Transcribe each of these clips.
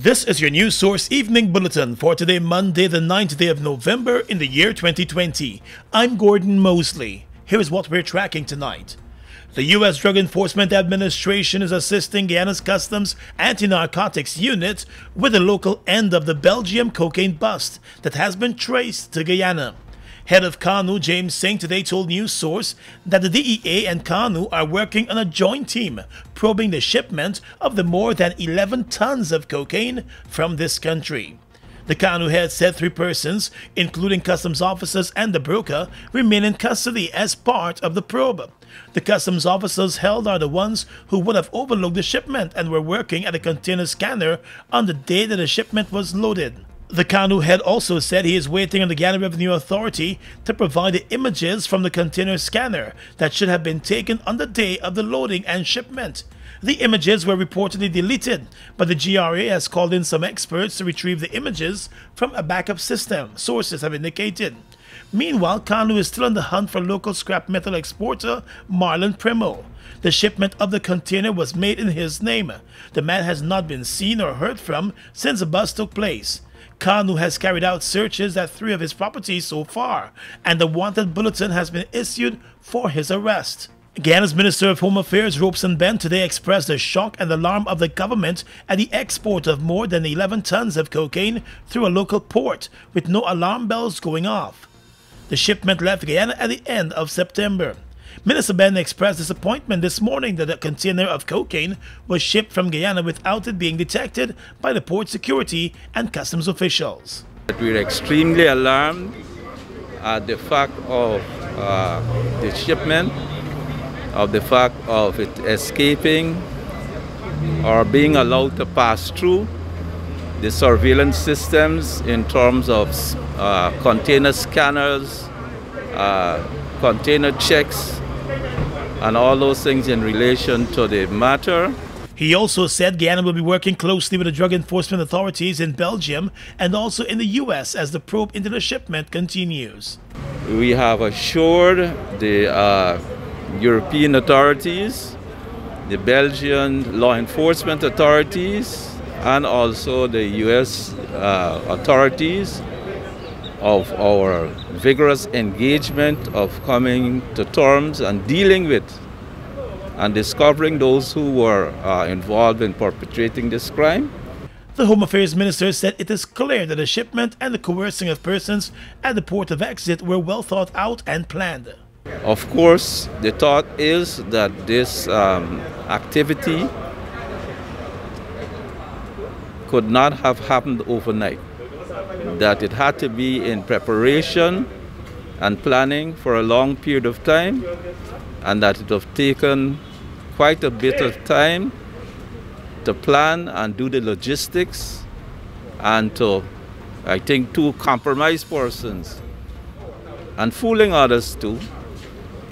This is your News Source Evening Bulletin for today, Monday, the 9th day of November in the year 2020. I'm Gordon Mosley. Here is what we're tracking tonight. The U.S. Drug Enforcement Administration is assisting Guyana's Customs Anti-Narcotics Unit with the local end of the Belgium cocaine bust that has been traced to Guyana. Head of CANU, James Singh, today told News Source that the DEA and CANU are working on a joint team probing the shipment of the more than 11 tons of cocaine from this country. The CANU head said 3 persons, including customs officers and the broker, remain in custody as part of the probe. The customs officers held are the ones who would have overlooked the shipment and were working at a container scanner on the day that the shipment was loaded. The CANU head also said he is waiting on the Guyana Revenue Authority to provide the images from the container scanner that should have been taken on the day of the loading and shipment. The images were reportedly deleted, but the GRA has called in some experts to retrieve the images from a backup system, sources have indicated. Meanwhile, CANU is still on the hunt for local scrap metal exporter Marlon Primo. The shipment of the container was made in his name. The man has not been seen or heard from since the bust took place. CANU has carried out searches at 3 of his properties so far, and the wanted bulletin has been issued for his arrest. Guyana's Minister of Home Affairs, Robeson Ben, today expressed the shock and alarm of the government at the export of more than 11 tons of cocaine through a local port with no alarm bells going off. The shipment left Guyana at the end of September. Minister Ben expressed disappointment this morning that a container of cocaine was shipped from Guyana without it being detected by the port security and customs officials. We're extremely alarmed at the fact of the shipment, of the fact of it escaping or being allowed to pass through the surveillance systems in terms of container scanners, container checks, and all those things in relation to the matter. He also said Guyana will be working closely with the drug enforcement authorities in Belgium and also in the U.S. as the probe into the shipment continues. We have assured the European authorities, the Belgian law enforcement authorities, and also the U.S. authorities of our vigorous engagement of coming to terms and dealing with and discovering those who were involved in perpetrating this crime. The Home Affairs Minister said it is clear that the shipment and the coercing of persons at the port of exit were well thought out and planned. Of course, the thought is that this activity could not have happened overnight, that it had to be in preparation and planning for a long period of time, and that it would have taken quite a bit of time to plan and do the logistics and to, I think, to compromise persons and fooling others too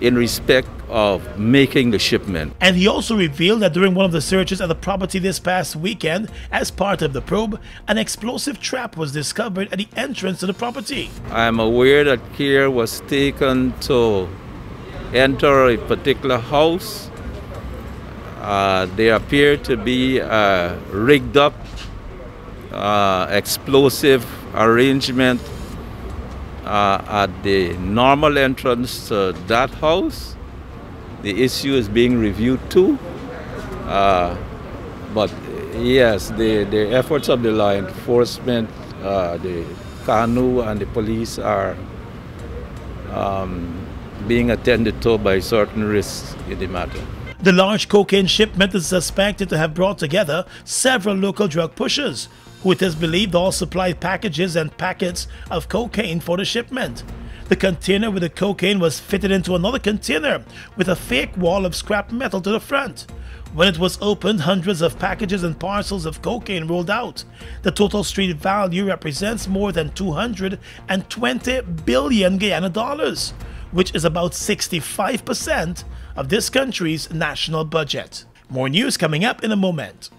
in respect of making the shipment. And he also revealed that during one of the searches at the property this past weekend, as part of the probe, an explosive trap was discovered at the entrance to the property. I am aware that care was taken to enter a particular house. There appeared to be a rigged up explosive arrangement at the normal entrance to that house. The issue is being reviewed too. But yes, the efforts of the law enforcement, the CANU and the police are being attended to by certain risks in the matter. The large cocaine shipment is suspected to have brought together several local drug pushers, who it is believed all supplied packages and packets of cocaine for the shipment. The container with the cocaine was fitted into another container with a fake wall of scrap metal to the front. When it was opened, hundreds of packages and parcels of cocaine rolled out. The total street value represents more than 220 billion Guyana dollars, which is about 65% of this country's national budget. More news coming up in a moment.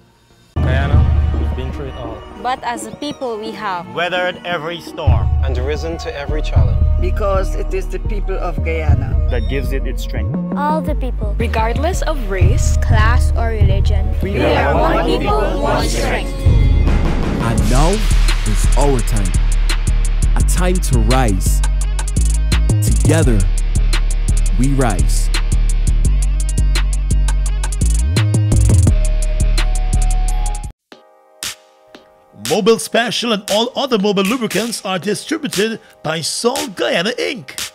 Guyana, we've been through it all. But as a people we have weathered every storm and risen to every challenge. Because it is the people of Guyana that gives it its strength. all the people, regardless of race, class, or religion. We are one people, one strength. And now is our time. A time to rise. Together, we rise. Mobil Special and all other Mobil lubricants are distributed by Salt Guyana Inc.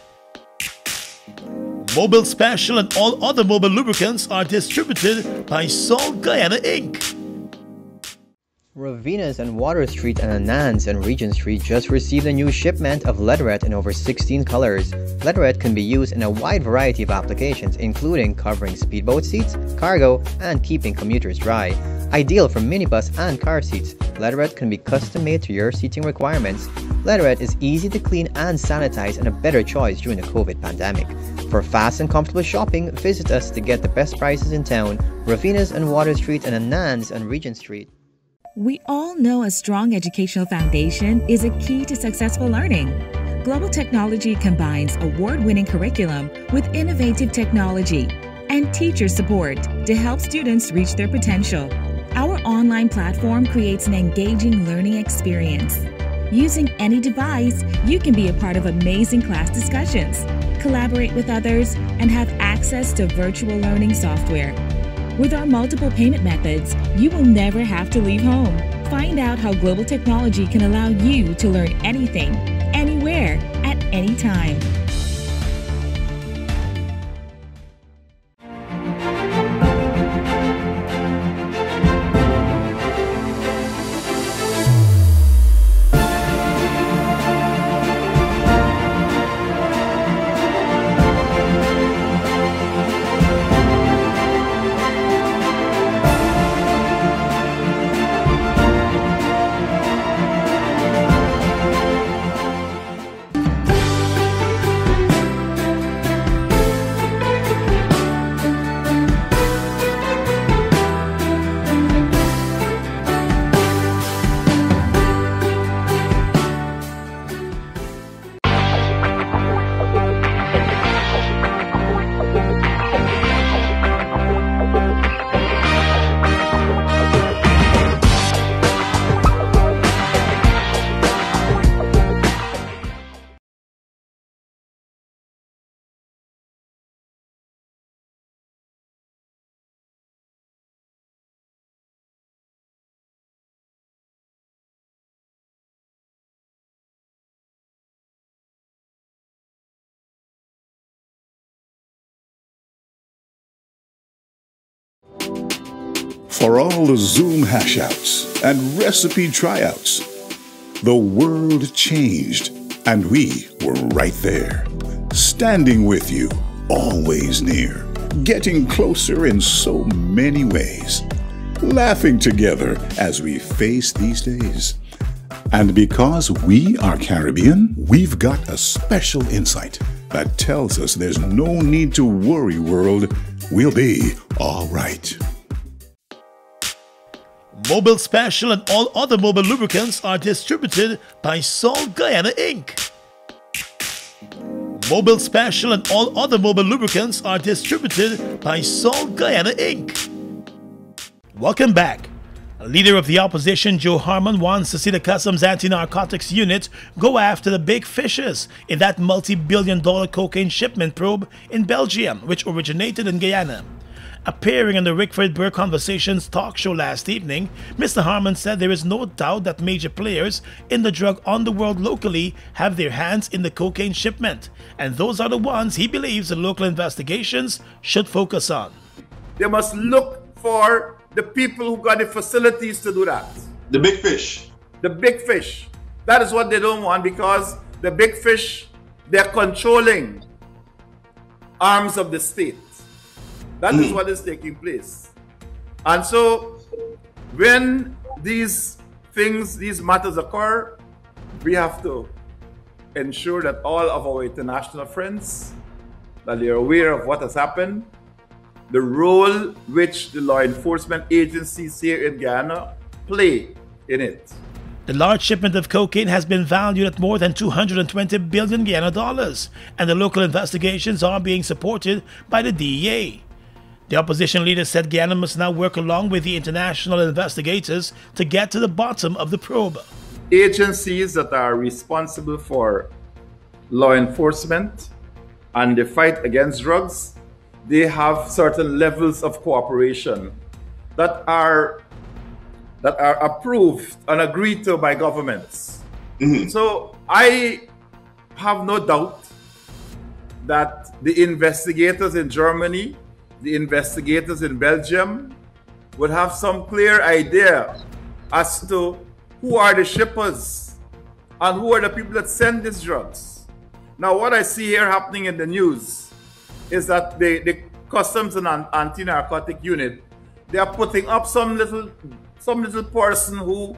Mobil Special and all other Mobil lubricants are distributed by Salt Guyana Inc. Ravinas and Water Street and Anans and Regent Street just received a new shipment of leatherette in over 16 colors. Leatherette can be used in a wide variety of applications, including covering speedboat seats, cargo, and keeping commuters dry. Ideal for minibus and car seats, leatherette can be custom made to your seating requirements. Leatherette is easy to clean and sanitize and a better choice during the COVID pandemic. For fast and comfortable shopping, visit us to get the best prices in town. Ravinas and Water Street and Anans and Regent Street. We all know a strong educational foundation is a key to successful learning. Global Technology combines award-winning curriculum with innovative technology and teacher support to help students reach their potential. Our online platform creates an engaging learning experience. Using any device, you can be a part of amazing class discussions, collaborate with others, and have access to virtual learning software. With our multiple payment methods, you will never have to leave home. Find out how Global Technology can allow you to learn anything, anywhere, at any time. For all the Zoom hashouts and recipe tryouts, the world changed and we were right there, standing with you, always near, getting closer in so many ways, laughing together as we face these days. And because we are Caribbean, we've got a special insight that tells us there's no need to worry, world. We'll be all right. Mobil Special and all other Mobil lubricants are distributed by Salt Guyana Inc. Mobil Special and all other Mobil lubricants are distributed by Salt Guyana Inc. Welcome back. Leader of the opposition, Joe Harmon, wants to see the Customs Anti-Narcotics Unit go after the big fishes in that multi-billion-dollar cocaine shipment probe in Belgium, which originated in Guyana. Appearing on the Rickford Burr Conversations talk show last evening, Mr. Harmon said there is no doubt that major players in the drug underworld locally have their hands in the cocaine shipment, and those are the ones he believes the local investigations should focus on. They must look for the people who got the facilities to do that. The big fish. The big fish. That is what they don't want, because the big fish, they're controlling arms of the state. That is what is taking place. And so when these things, these matters occur, we have to ensure that all of our international friends, that they're aware of what has happened, the role which the law enforcement agencies here in Guyana play in it. The large shipment of cocaine has been valued at more than 220 billion Guyana dollars, and the local investigations are being supported by the DEA. The opposition leader said Guyana must now work along with the international investigators to get to the bottom of the probe. Agencies that are responsible for law enforcement and the fight against drugs, they have certain levels of cooperation that are approved and agreed to by governments. So I have no doubt that the investigators in Germany, the investigators in Belgium would have some clear idea as to who are the shippers and who are the people that send these drugs. Now, what I see here happening in the news is that the Customs and Anti-Narcotic Unit, they are putting up some little person who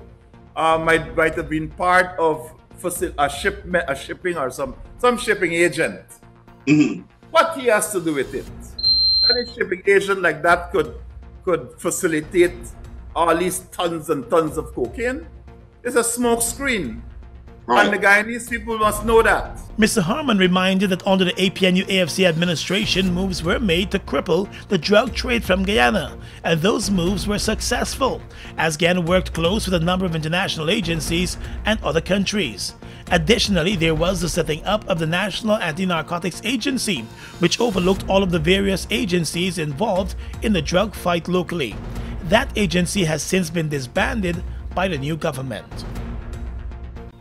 might have been part of a shipping or some shipping agent. What he has to do with it? Any shipping agent like that could facilitate all these tons and tons of cocaine? It's a smoke screen. Right. And the Guyanese people must know that. Mr. Harman reminded that under the APNU-AFC administration, moves were made to cripple the drug trade from Guyana, and those moves were successful, as Guyana worked close with a number of international agencies and other countries. Additionally, there was the setting up of the National Anti-Narcotics Agency, which overlooked all of the various agencies involved in the drug fight locally. That agency has since been disbanded by the new government.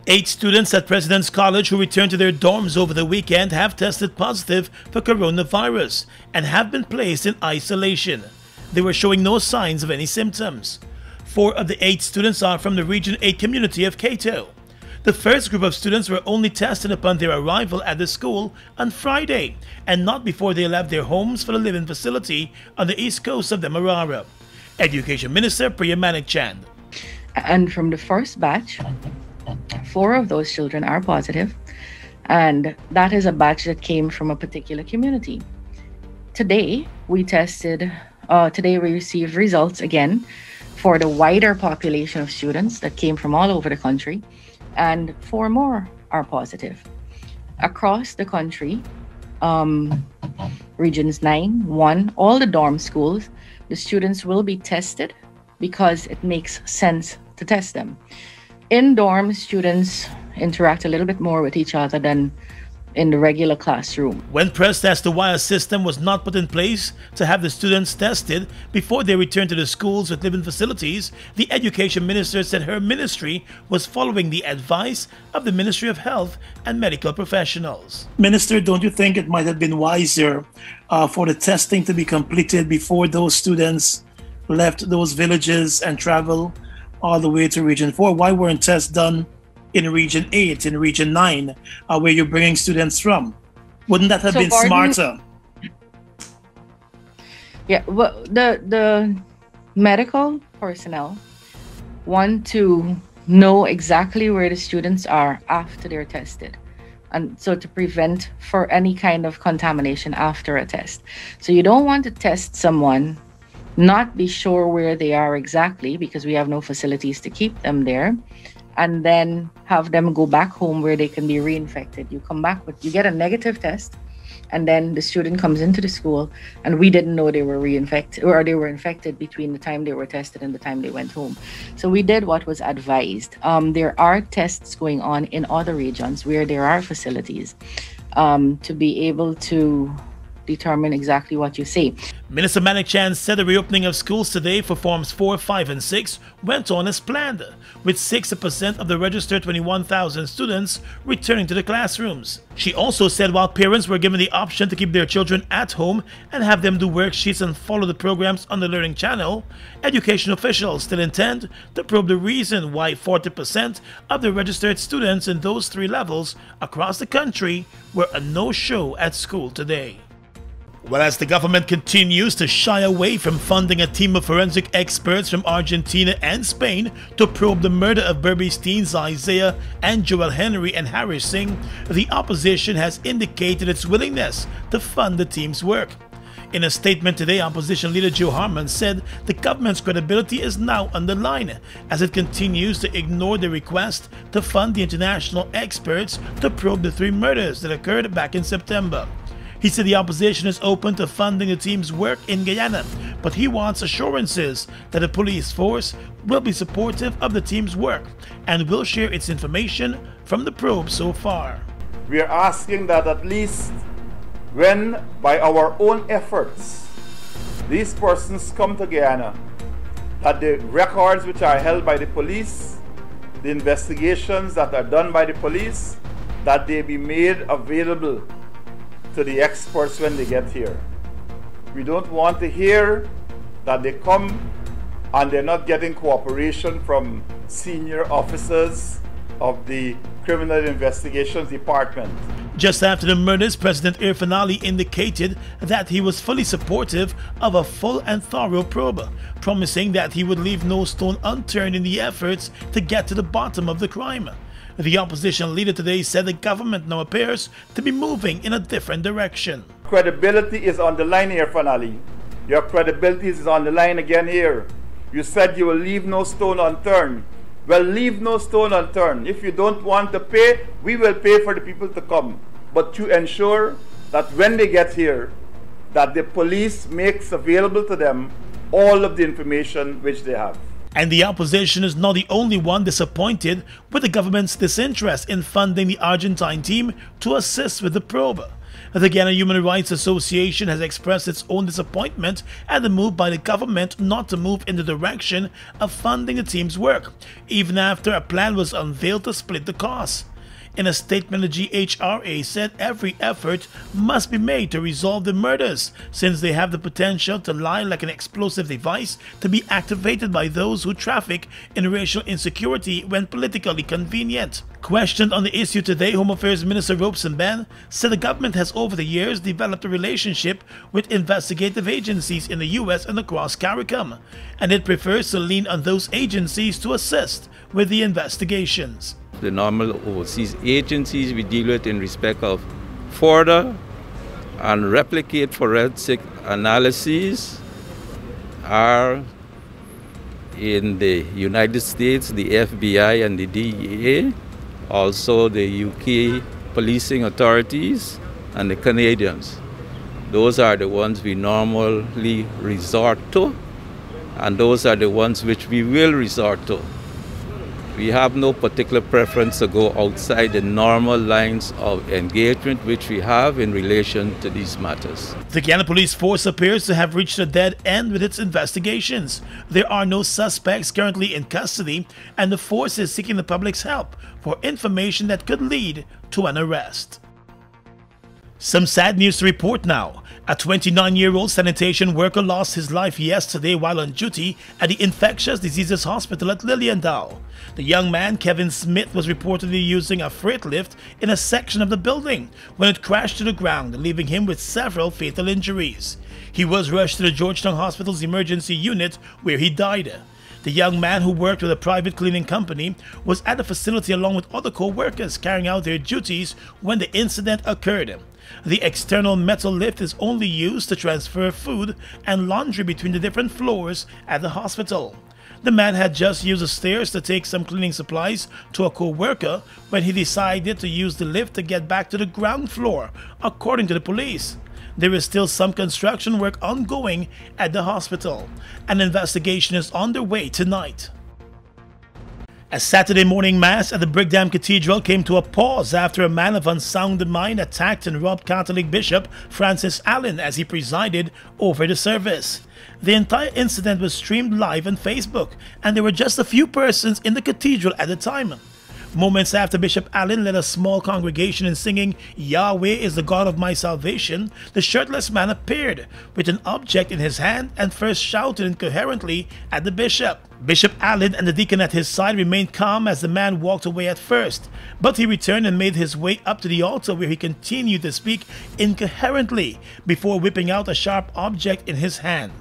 8 students at President's College who returned to their dorms over the weekend have tested positive for coronavirus and have been placed in isolation. They were showing no signs of any symptoms. 4 of the 8 students are from the Region 8 community of Cathedral. The first group of students were only tested upon their arrival at the school on Friday and not before they left their homes for the living facility on the east coast of Demerara. Education Minister Priya Manik-Chand. And from the first batch, 4 of those children are positive, and that is a batch that came from a particular community. Today we received results again for the wider population of students that came from all over the country, and 4 more are positive. Across the country, regions 9, 1, all the dorm schools, the students will be tested because it makes sense to test them. In dorms, students interact a little bit more with each other than in the regular classroom. When pressed as to why a system was not put in place to have the students tested before they returned to the schools with living facilities, the Education Minister said her ministry was following the advice of the Ministry of Health and medical professionals. Minister, don't you think it might have been wiser for the testing to be completed before those students left those villages and travel all the way to Region 4? Why weren't tests done in Region 8, in Region 9, where you're bringing students from? Wouldn't that have been smarter? Yeah, well, the medical personnel want to know exactly where the students are after they're tested, and so to prevent for any kind of contamination after a test. So you don't want to test someone, not be sure where they are exactly because we have no facilities to keep them there, and then have them go back home where they can be reinfected. You come back with, you get a negative test, and then the student comes into the school and we didn't know they were reinfected, or they were infected between the time they were tested and the time they went home. So we did what was advised. There are tests going on in other regions where there are facilities to be able to determine exactly what you say. Minister Manik-Chand said the reopening of schools today for Forms 4, 5 and 6 went on as planned, with 60% of the registered 21,000 students returning to the classrooms. She also said while parents were given the option to keep their children at home and have them do worksheets and follow the programs on the Learning Channel, education officials still intend to probe the reason why 40% of the registered students in those 3 levels across the country were a no-show at school today. Well, as the government continues to shy away from funding a team of forensic experts from Argentina and Spain to probe the murder of Berbice teens Isaiah and Joel Henry and Harris Singh, the opposition has indicated its willingness to fund the team's work. In a statement today, opposition leader Joe Harman said the government's credibility is now on the line as it continues to ignore the request to fund the international experts to probe the 3 murders that occurred back in September. He said the opposition is open to funding the team's work in Guyana, but he wants assurances that the police force will be supportive of the team's work and will share its information from the probe so far. We are asking that at least when, by our own efforts, these persons come to Guyana, that the records which are held by the police, the investigations that are done by the police, that they be made available to the experts when they get here. We don't want to hear that they come and they're not getting cooperation from senior officers of the Criminal Investigations Department. Just after the murders, President Irfaan Ali indicated that he was fully supportive of a full and thorough probe, promising that he would leave no stone unturned in the efforts to get to the bottom of the crime. The opposition leader today said the government now appears to be moving in a different direction. Credibility is on the line here, Irfaan Ali. Your credibility is on the line again here. You said you will leave no stone unturned. Well, leave no stone unturned. If you don't want to pay, we will pay for the people to come. But to ensure that when they get here, that the police makes available to them all of the information which they have. And the opposition is not the only one disappointed with the government's disinterest in funding the Argentine team to assist with the probe. The Guyana Human Rights Association has expressed its own disappointment at the move by the government not to move in the direction of funding the team's work, even after a plan was unveiled to split the costs. In a statement, the GHRA said every effort must be made to resolve the murders, since they have the potential to lie like an explosive device to be activated by those who traffic in racial insecurity when politically convenient. Questioned on the issue today, Home Affairs Minister Robeson Ben said the government has over the years developed a relationship with investigative agencies in the US and across CARICOM, and it prefers to lean on those agencies to assist with the investigations. The normal overseas agencies we deal with in respect of further and replicate forensic analyses are in the United States, the FBI and the DEA, also the UK policing authorities and the Canadians. Those are the ones we normally resort to, and those are the ones which we will resort to. We have no particular preference to go outside the normal lines of engagement which we have in relation to these matters. The Guyana Police Force appears to have reached a dead end with its investigations. There are no suspects currently in custody, and the force is seeking the public's help for information that could lead to an arrest. Some sad news to report now. A 29-year-old sanitation worker lost his life yesterday while on duty at the Infectious Diseases Hospital at Lilienthal. The young man, Kevin Smith, was reportedly using a freight lift in a section of the building when it crashed to the ground, leaving him with several fatal injuries. He was rushed to the Georgetown Hospital's emergency unit where he died. The young man, who worked with a private cleaning company, was at the facility along with other co-workers carrying out their duties when the incident occurred. The external metal lift is only used to transfer food and laundry between the different floors at the hospital. The man had just used the stairs to take some cleaning supplies to a co-worker when he decided to use the lift to get back to the ground floor, according to the police. There is still some construction work ongoing at the hospital. An investigation is underway tonight. A Saturday morning mass at the Brickdam Cathedral came to a pause after a man of unsound mind attacked and robbed Catholic Bishop Francis Allen as he presided over the service. The entire incident was streamed live on Facebook, and there were just a few persons in the cathedral at the time. Moments after Bishop Allen led a small congregation in singing "Yahweh is the God of my salvation," the shirtless man appeared with an object in his hand and first shouted incoherently at the bishop. Bishop Allen and the deacon at his side remained calm as the man walked away at first, but he returned and made his way up to the altar where he continued to speak incoherently before whipping out a sharp object in his hand.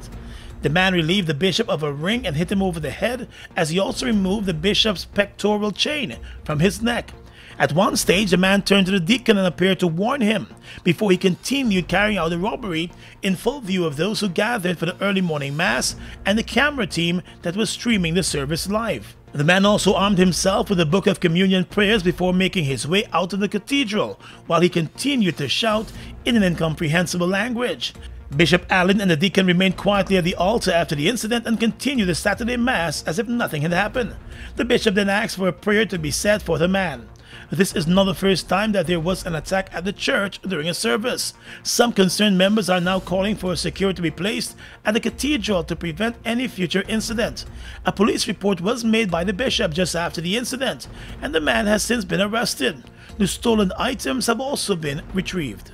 The man relieved the bishop of a ring and hit him over the head, as he also removed the bishop's pectoral chain from his neck. At one stage, the man turned to the deacon and appeared to warn him before he continued carrying out the robbery in full view of those who gathered for the early morning mass and the camera team that was streaming the service live. The man also armed himself with a book of communion prayers before making his way out of the cathedral, while he continued to shout in an incomprehensible language. Bishop Allen and the deacon remained quietly at the altar after the incident and continued the Saturday Mass as if nothing had happened. The bishop then asked for a prayer to be said for the man. This is not the first time that there was an attack at the church during a service. Some concerned members are now calling for security to be placed at the cathedral to prevent any future incident. A police report was made by the bishop just after the incident, and the man has since been arrested. The stolen items have also been retrieved.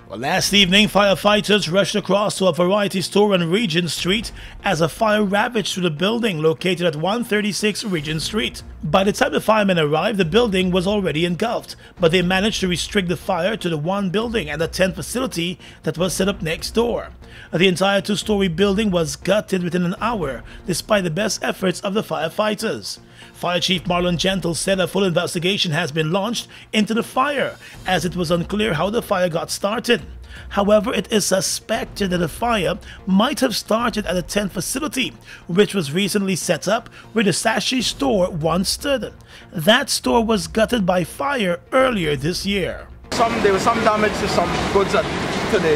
Well, last evening, firefighters rushed across to a variety store on Regent Street as a fire ravaged through the building located at 136 Regent Street. By the time the firemen arrived, the building was already engulfed, but they managed to restrict the fire to the one building and the tent facility that was set up next door. The entire two-story building was gutted within an hour, despite the best efforts of the firefighters. Fire Chief Marlon Gentle said a full investigation has been launched into the fire, as it was unclear how the fire got started. However, it is suspected that the fire might have started at a tent facility, which was recently set up where the Sashi store once stood. That store was gutted by fire earlier this year. There was some damage to some goods to the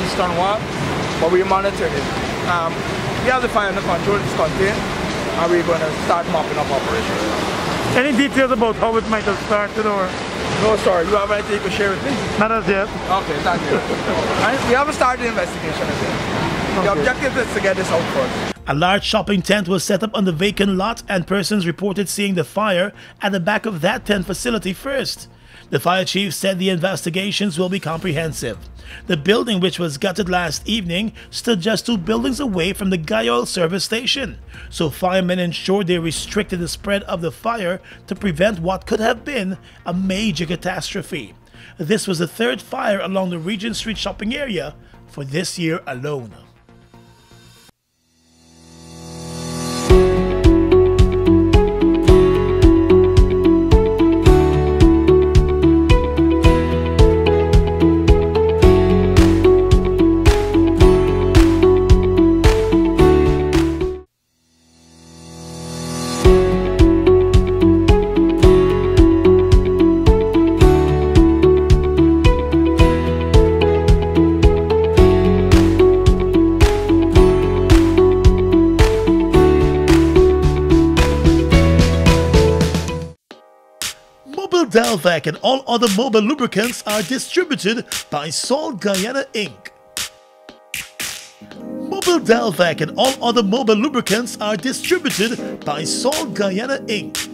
eastern wall, but we monitored it. We have the fire under control, it's contained, and we're going to start mopping up operations. Any details about how it might have started or? No, sorry. You have anything to share with me? Not as yet. Okay, thank you. We haven't started the investigation as yet. Okay. The objective is to get this out first. A large shopping tent was set up on the vacant lot, and persons reported seeing the fire at the back of that tent facility first. The fire chief said the investigations will be comprehensive. The building, which was gutted last evening, stood just 2 buildings away from the Guyana service station, so firemen ensured they restricted the spread of the fire to prevent what could have been a major catastrophe. This was the 3rd fire along the Regent Street shopping area for this year alone. Delvac and all other mobile lubricants are distributed by Salt Guyana Inc. Mobile Delvac and all other mobile lubricants are distributed by Salt Guyana Inc.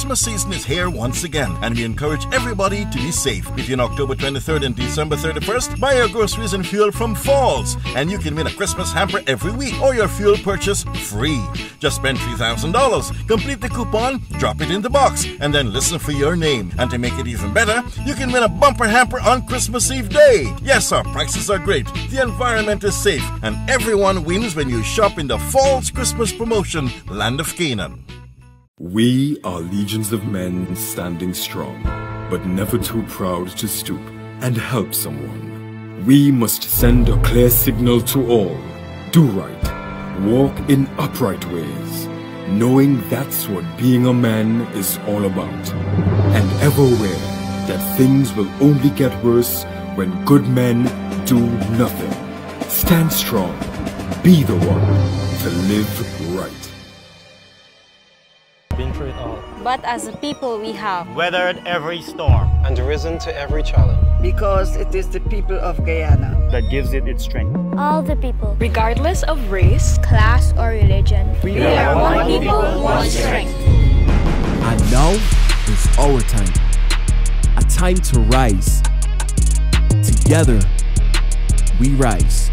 Christmas season is here once again, and we encourage everybody to be safe. Between October 23rd and December 31st, buy your groceries and fuel from Falls, and you can win a Christmas hamper every week or your fuel purchase free. Just spend $3,000, complete the coupon, drop it in the box, and then listen for your name. And to make it even better, you can win a bumper hamper on Christmas Eve day. Yes, our prices are great, the environment is safe, and everyone wins when you shop in the Falls Christmas promotion, Land of Canaan. We are legions of men standing strong, but never too proud to stoop and help someone. We must send a clear signal to all. Do right, walk in upright ways, knowing that's what being a man is all about. And ever aware that things will only get worse when good men do nothing. Stand strong, Be the one to live right. Been through it all. But as a people we have Weathered every storm. And risen to every challenge. Because it is the people of Guyana That gives it its strength. all the people, Regardless of race, class or religion. we are one people, one strength. And now is our time. A time to rise. Together, we rise.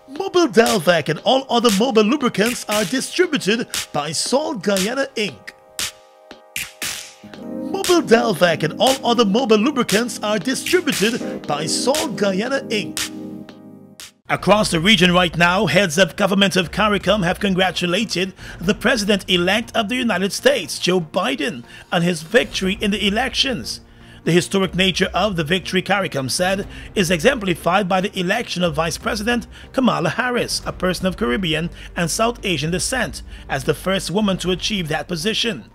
Mobile Delvac and all other mobile lubricants are distributed by Salt Guyana Inc. Mobile Delvac and all other mobile lubricants are distributed by Salt Guyana Inc. Across the region right now, heads of government of CARICOM have congratulated the President-elect of the United States, Joe Biden, on his victory in the elections. The historic nature of the victory, CARICOM said, is exemplified by the election of Vice President Kamala Harris, a person of Caribbean and South Asian descent, as the first woman to achieve that position.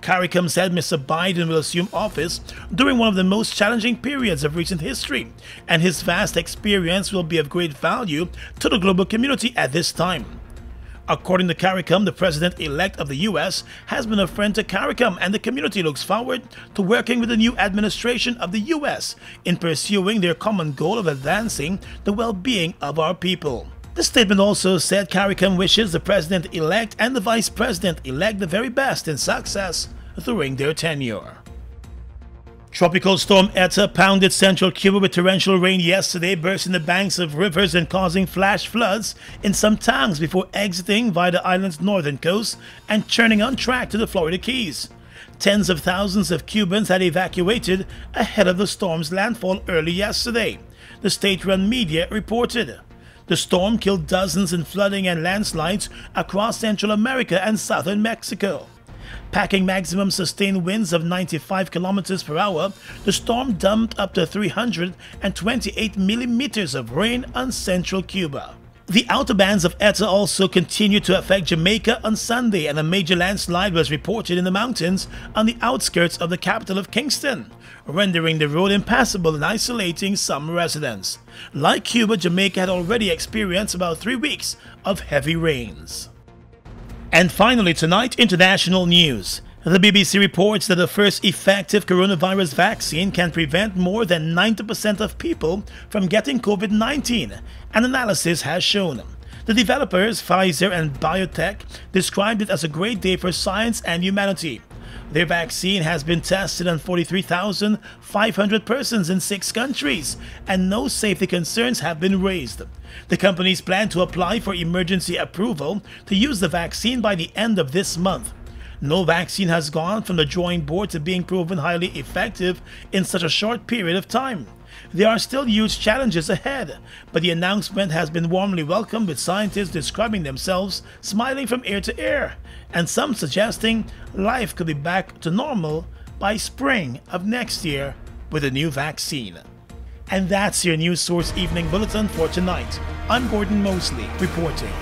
CARICOM said Mr. Biden will assume office during one of the most challenging periods of recent history, and his vast experience will be of great value to the global community at this time. According to CARICOM, the President-elect of the U.S. has been a friend to CARICOM, and the community looks forward to working with the new administration of the U.S. in pursuing their common goal of advancing the well-being of our people. The statement also said CARICOM wishes the President-elect and the Vice President-elect the very best in success during their tenure. Tropical Storm Eta pounded central Cuba with torrential rain yesterday, bursting the banks of rivers and causing flash floods in some towns before exiting via the island's northern coast and churning on track to the Florida Keys. Tens of thousands of Cubans had evacuated ahead of the storm's landfall early yesterday, the state-run media reported. The storm killed dozens in flooding and landslides across Central America and southern Mexico. Packing maximum sustained winds of 95 kilometers per hour, the storm dumped up to 328 millimeters of rain on central Cuba. The outer bands of Eta also continued to affect Jamaica on Sunday, and a major landslide was reported in the mountains on the outskirts of the capital of Kingston, rendering the road impassable and isolating some residents. Like Cuba, Jamaica had already experienced about 3 weeks of heavy rains. And finally tonight, international news. The BBC reports that the first effective coronavirus vaccine can prevent more than 90% of people from getting COVID-19, an analysis has shown. The developers, Pfizer and BioNTech, described it as a great day for science and humanity. Their vaccine has been tested on 43,500 persons in 6 countries, and no safety concerns have been raised. The companies plan to apply for emergency approval to use the vaccine by the end of this month. No vaccine has gone from the drawing board to being proven highly effective in such a short period of time. There are still huge challenges ahead, but the announcement has been warmly welcomed, with scientists describing themselves smiling from ear to ear, and some suggesting life could be back to normal by spring of next year with a new vaccine. And that's your News Source Evening Bulletin for tonight. I'm Gordon Mosley reporting.